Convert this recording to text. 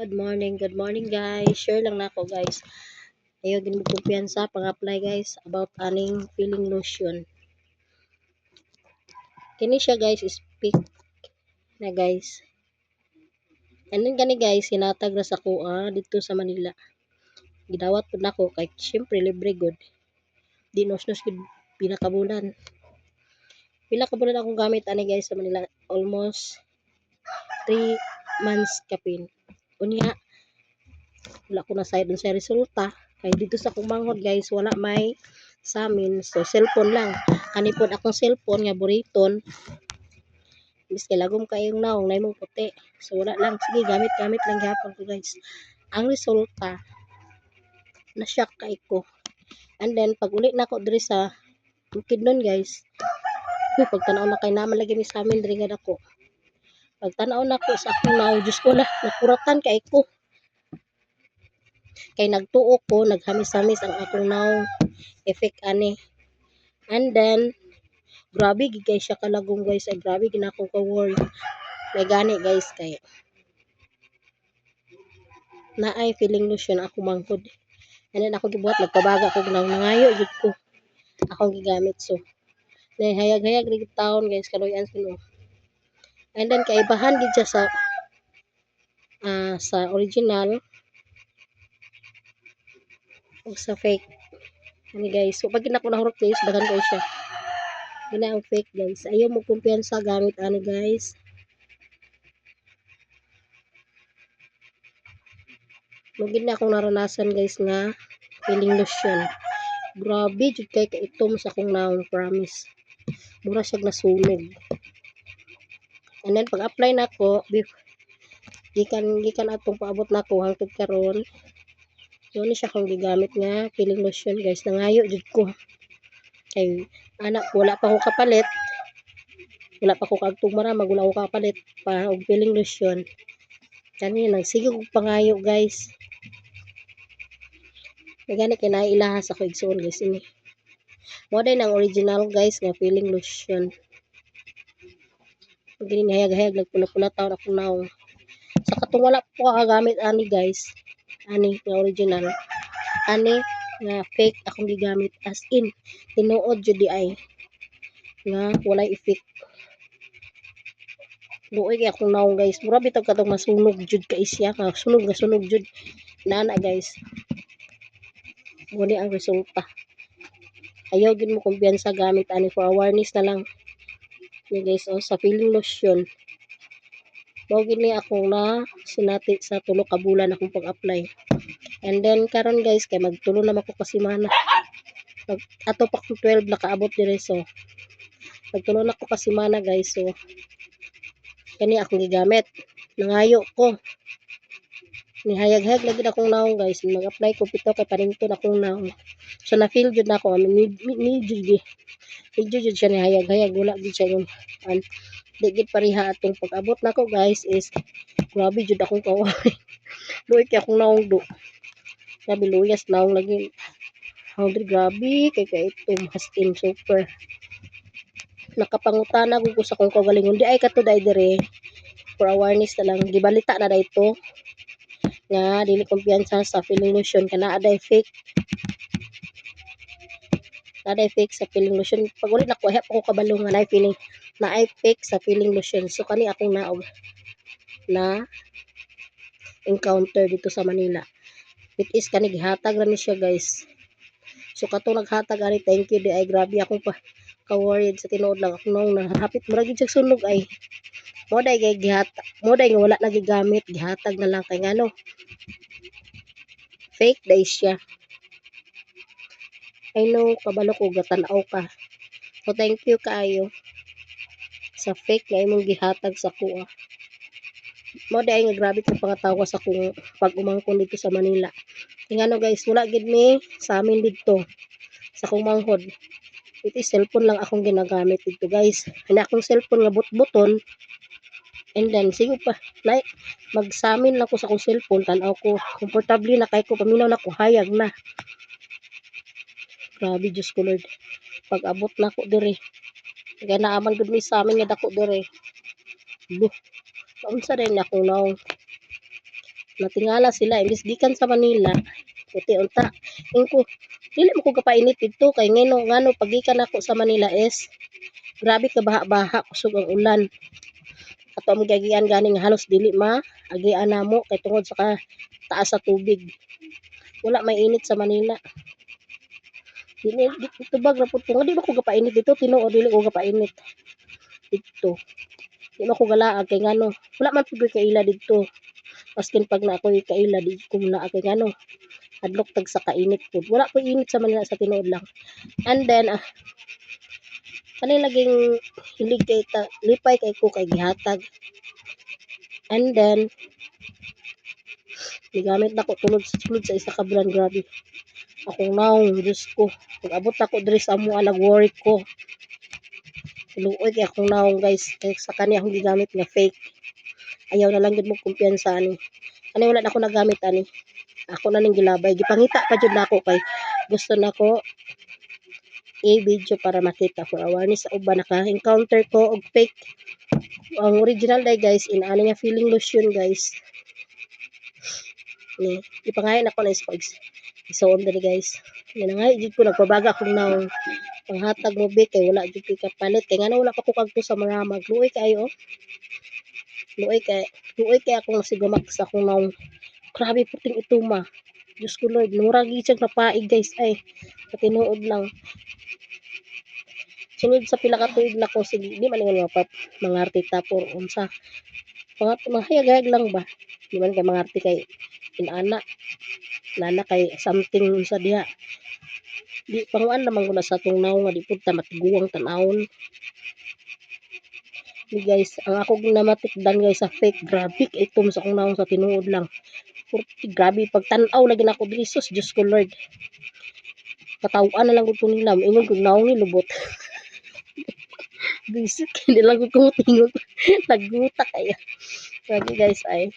Good morning guys. Share lang na ako guys. Ayaw din mo kumpiyansa pang-apply guys about aning peeling lotion. Kini siya guys is pick na guys. And then gani guys, sinatag na sa kuha dito sa Manila. Gidawat po na ko kay syempre libre good. Di nos-nos gid pinakabulan. Pila ka bulan akong gamit ani guys sa Manila. Almost 3 months kapin. Unya wala ko na side sa resulta kay dito sa kumanghod guys wala may sa amin, so cellphone lang kanipod akong cellphone nga buriton bis kay lagom kayong naong nay mong puti, so wala lang, sige gamit lang gyapon ko guys. Ang resulta na shock kay ko, and then pag uli na ko diri sa Bukidnon guys, pagtanaw na kay naman lagi ni sa amin diri nga dako, pagtanaw na ko sa akong naong, Diyos ko na nakuratan kay ko kay nagtuo ko, naghamis-hamis ang akong naong effect ani. And then grabe gid guys siya kalagom guys, ay grabe gid ako ka worry may gani guys kay na ay feeling lotion ako manghod, and then ako gibuhat nagpabaga ko nang nangayo gid ko akong gigamit, so hayag-hayag rig taon guys kaloy-an sino. And then kaibahan gid siya sa original o sa fake ani guys. So pag ako nahurot guys daghan kayo siya gina ang fake guys, ayaw mo kumpiyansa gamit ani guys. Mugid na akong naranasan guys nga feeling lotion, grabe jud kay kaitom sa akong naong, promise mura siya nasunog. And then pag apply nako gikan atong paabot nako hangtod karon, so ni siya kung gigamit nga feeling lotion guys, nangayo jud ko kay anak wala pa ko kapalit, wala pa ko kagtong maramag, wala ko kapalit pa og feeling lotion kani nagsige og pangayo guys. Gani kay nailaha sa ko igsoon guys ini mo day nang original guys nga feeling lotion. Pag gini hayag-hayag nagpula-pula taon ako naong, sa katong wala po kagamit ani guys, ani nga original, ani nga fake akong gigamit, as in tinuod jud di ay nga walay effect. Luoy kay akong naong guys, mura bitaw katong masunog jud ka isya, ka sunog jud nana guys. Muni ang resulta, ayaw gid mo kumpiyansa gamit ani, for awareness na lang ni guys. O sa feeling lotion mao gid ni akong na sinati sa tulo ka bulan akong pag-apply. And then karon guys kay magtulo na ako ka semana, ato pa kung 12 nakaabot dire, so magtulo na ako ka semana guys. So kani akong gigamit, nangayo ko ni hayag-hayag lagi akong naong guys, mag-apply ko pito kay parington akong naong, so na feel jud nako medyo jud siya ni hayag-hayag, wala jud siya yung di gid pareha atong pag-abot nako guys is grabe jud akong kawawa. Luoy kay akong naong do, grabe luyas naong lagi hungry, grabe kay kaitom as in super. Nakapangutana ko sa kong kagalingon, di ay kato day dire, for awareness na lang gibalita na dayto nga dili kumpiyansa sa feeling lotion kana aday fake, aday fake sa feeling lotion. Pag ulit na ko ko kabalo nga na feeling na ay fake sa feeling lotion, so kani akong naog na encounter dito sa Manila. It is kani gihatag ra ni siya guys, so katong naghatag ani thank you di ay grabe akong pa ka-worried sa tinuod lang ako nung nahapit mura gid siya sunog ay mo day kay gihatag, mo day nga wala nagigamit gihatag na lang kay ngano fake day siya. I know kabalo ko gatan-aw ka, so thank you kaayo sa fake nga imong gihatag sa kuha. Mo day nga grabe ko pangatawa sa kung pag-umangkon dito sa Manila. Kaya ano guys, wala gid ni sa amin dito sa kong manghod. Ito cellphone lang akong ginagamit dito guys. Ano akong cellphone nga button, and then sige pa like magsamin lang ko sa akong cellphone, tanaw ko komportable na kay ko, paminaw na ko hayag na. Grabe Diyos ko Lord, pag abot na ko dire kaya naaman gud mi sa amin nga dako dire, unsa rin ako naong natingala sila imbis gikan sa Manila puti unta ingko dili mo ko kapainit dito kay ngano pagikan ako sa Manila is grabe ka baha-baha kusog ang ulan ato ang gagian ganing halos dili agian namo kay tungod sa taas sa tubig wala may init sa Manila dili tubag ra pud ko di ba ko kapainit dito tinuod dili ko kapainit dito di man ko galaag kay ngano wala man pud kaila dito maskin pag na ako kaila di ko na kay ngano adlok tag sa kainit pud wala po init sa Manila sa tinuod lang and then kanay laging hilig kay lipay kay ko kay gihatag and then gigamit nako tulod sa isa ka brand grabe akong naong Diyos ko pag abot ako diri sa amo nag-worry ko luoy kay akong naong guys kay sa kanya akong gigamit nga fake ayaw na lang gid mo kumpiyansa ani wala na ako nagamit ani ako na ning gilabay gipangita pa jud nako kay gusto nako i-video para makita for awareness sa uban naka-encounter ko og fake ang original day guys inaani nga feeling lotion guys ni ipangayon ako na isuon dali guys nanangay jud ko nagpabaga akong naong panghatag mo be kay wala jud kay kapalit kay ngano wala pa ko kadto sa maramag luoy kayo luoy kay akong nasigamak sa akong naong grabe puting ituma Diyos ko Lord murag gyud napaig guys ay patinuod lang sunod sa pila ka tuig na ko sige di man nga mga artista por unsa mga hayag lang ba di man kay mga arte kay inana nana kay something sa diha di panguan naman ko na sa tong naong nga di pud ta matiguang tanawon di guys ang ako namatikdan guys sa fake grabe kay itom sa akong naong sa tinuod lang grabe pagtan-aw lagi na ako Diyos ko Lord katawa na lang ko nila ingon kog naong ni lubot Bisit hindi lang ko tingog. Nagguta kaya. Grabe guys ay.